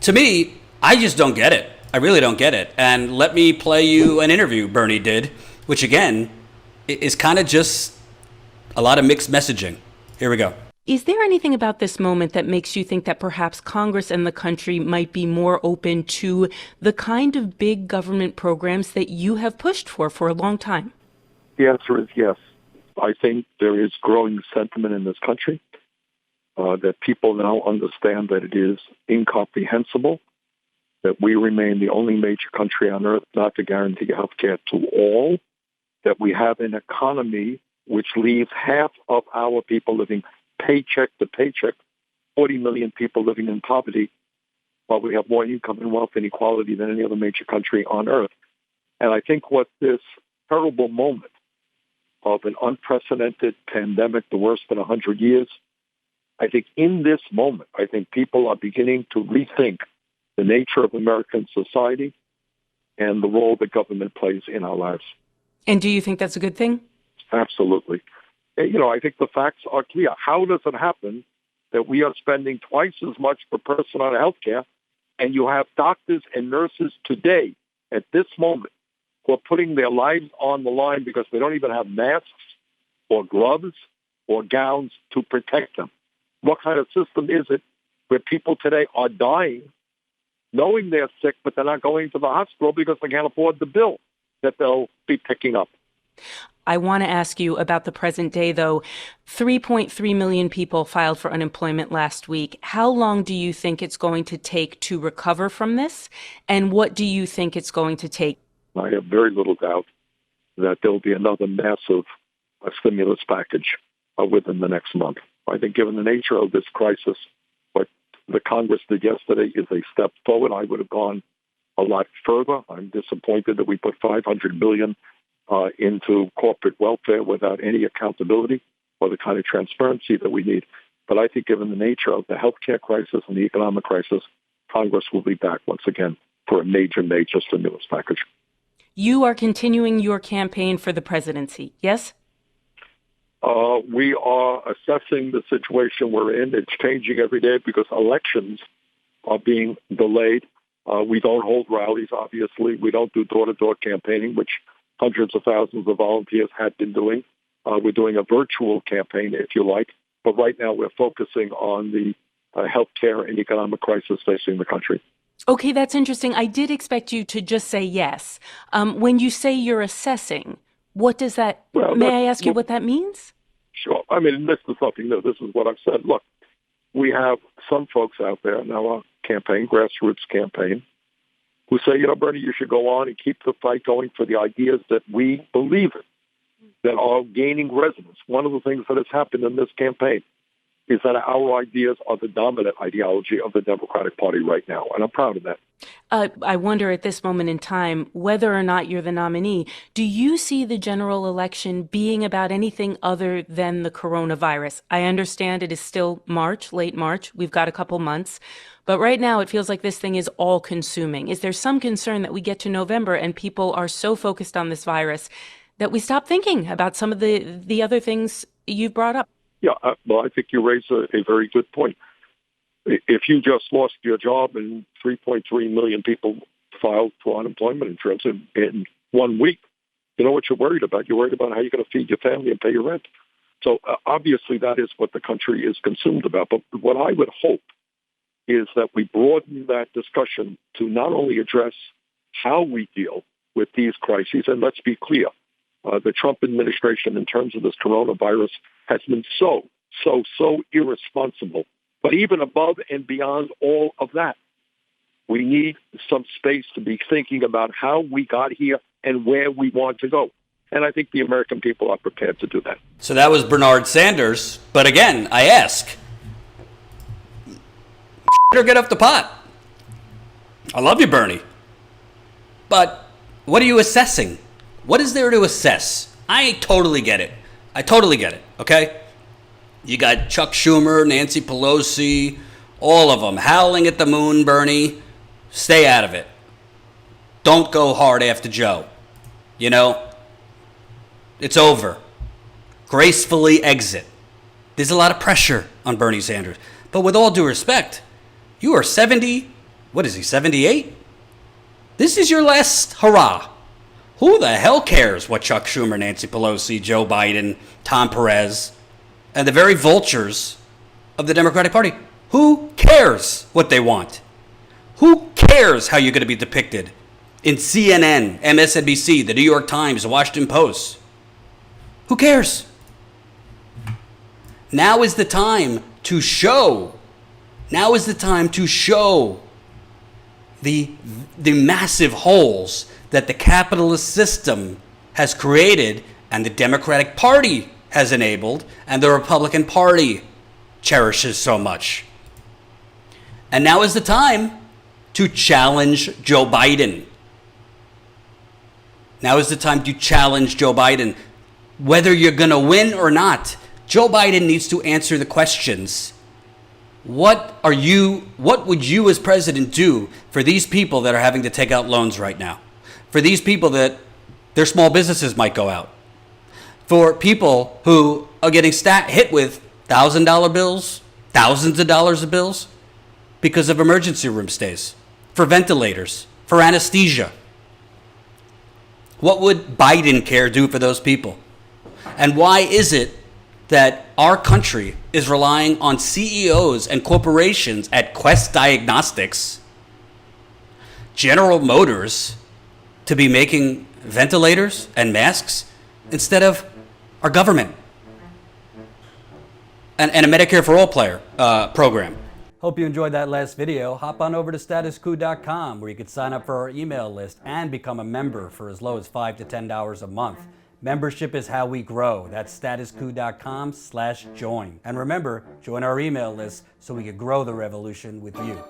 To me, I just don't get it. I really don't get it. And let me play you an interview Bernie did, which again is kind of just a lot of mixed messaging. Here we go. Is there anything about this moment that makes you think that perhaps Congress and the country might be more open to the kind of big government programs that you have pushed for a long time? The answer is yes. I think there is growing sentiment in this country that people now understand that it is incomprehensible that we remain the only major country on earth not to guarantee health care to all, that we have an economy which leaves half of our people living paycheck to paycheck, 40 million people living in poverty, while we have more income and wealth inequality than any other major country on earth. And I think what this terrible moment of an unprecedented pandemic, the worst in 100 years, I think in this moment, I think people are beginning to rethink the nature of American society and the role that government plays in our lives. And do you think that's a good thing? Absolutely. I think the facts are clear. How does it happen that we are spending twice as much per person on health care, and you have doctors and nurses today, at this moment, who are putting their lives on the line because they don't even have masks or gloves or gowns to protect them? What kind of system is it where people today are dying knowing they're sick, but they're not going to the hospital because they can't afford the bill that they'll be picking up? I want to ask you about the present day, though. 3.3 million people filed for unemployment last week. How long do you think it's going to take to recover from this? And what do you think it's going to take? I have very little doubt that there'll be another massive stimulus package within the next month. I think given the nature of this crisis, what the Congress did yesterday is a step forward. I would have gone a lot further. I'm disappointed that we put $500 billion into corporate welfare without any accountability or the kind of transparency that we need. But I think given the nature of the healthcare crisis and the economic crisis, Congress will be back once again for a major, major stimulus package. You are continuing your campaign for the presidency, yes? We are assessing the situation we're in. It's changing every day because elections are being delayed. We don't hold rallies, obviously. We don't do door-to-door campaigning, which hundreds of thousands of volunteers had been doing. We're doing a virtual campaign, if you like. But right now we're focusing on the healthcare and economic crisis facing the country. Okay, that's interesting. I did expect you to just say yes. When you say you're assessing, what does that, may I ask you what that means? Sure. I mean, this is something new. This is what I've said. Look, we have some folks out there in our campaign, grassroots campaign, who say, Bernie, you should go on and keep the fight going for the ideas that we believe in, that are gaining resonance. One of the things that has happened in this campaign is that our ideas are the dominant ideology of the Democratic Party right now, and I'm proud of that. I wonder at this moment in time, whether or not you're the nominee, do you see the general election being about anything other than the coronavirus? I understand it is still March, late March. We've got a couple months. But right now, it feels like this thing is all-consuming. Is there some concern that we get to November and people are so focused on this virus that we stop thinking about some of the other things you've brought up? Yeah, well, I think you raise a very good point. If you just lost your job and 3.3 million people filed for unemployment insurance in 1 week, you know what you're worried about? You're worried about how you're going to feed your family and pay your rent. So obviously that is what the country is consumed about. But what I would hope is that we broaden that discussion to not only address how we deal with these crises, and let's be clear, the Trump administration in terms of this coronavirus has been so irresponsible. But even above and beyond all of that, we need some space to be thinking about how we got here and where we want to go. And I think the American people are prepared to do that. So that was Bernard Sanders. But again, I ask, or get off the pot. I love you, Bernie. But what are you assessing? What is there to assess? I totally get it. Okay? You got Chuck Schumer, Nancy Pelosi, all of them howling at the moon, Bernie. Stay out of it. Don't go hard after Joe. It's over. Gracefully exit. There's a lot of pressure on Bernie Sanders. But with all due respect, you are 70 what is he, 78? This is your last hurrah. Who the hell cares what Chuck Schumer, Nancy Pelosi, Joe Biden, Tom Perez, and the very vultures of the Democratic Party? Who cares what they want? Who cares how you're going to be depicted in CNN, MSNBC, the New York Times, the Washington Post? Who cares? Now is the time to show. Now is the time to show the massive holes that the capitalist system has created and the Democratic Party has enabled and the Republican Party cherishes so much. And now is the time to challenge Joe Biden. Now is the time to challenge Joe Biden. Whether you're going to win or not, Joe Biden needs to answer the questions. What would you as president do for these people that are having to take out loans right now? For these people that their small businesses might go out? For people who are getting hit with $1,000 bills, thousands of dollars of bills because of emergency room stays, for ventilators, for anesthesia? What would Biden care do for those people? And why is it that our country is relying on CEOs and corporations at Quest Diagnostics, General Motors, to be making ventilators and masks instead of our government and a Medicare for All program? Hope you enjoyed that last video. Hop on over to statuscoup.com where you can sign up for our email list and become a member for as low as $5 to $10 a month. Membership is how we grow. That's statuscoup.com/join. And remember, join our email list so we can grow the revolution with you.